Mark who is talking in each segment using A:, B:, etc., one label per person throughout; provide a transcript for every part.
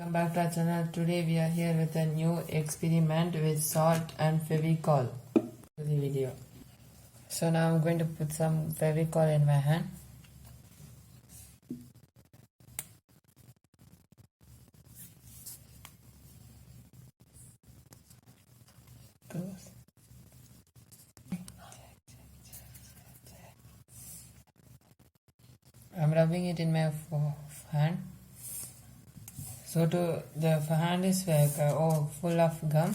A: Welcome back to our channel. Today we are here with a new experiment with salt and Fevicol to the video. So now I'm going to put some Fevicol in my hand. I'm rubbing it in my hand. So the hand is full of gum.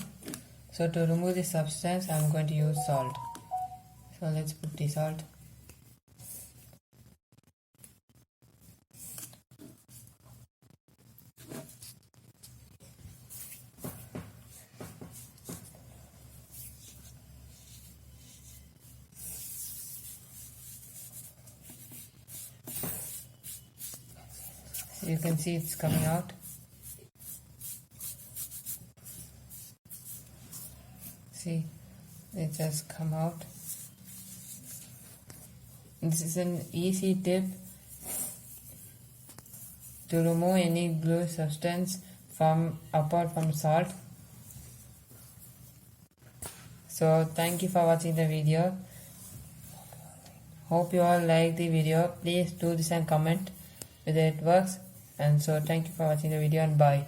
A: So to remove the substance, I'm going to use salt. So let's put the salt. You can see it's coming out. See, it just come out. This is an easy tip to remove any glue substance apart from salt. So thank you for watching the video. Hope you all like the video. Please do this and comment whether it works. And so thank you for watching the video and bye.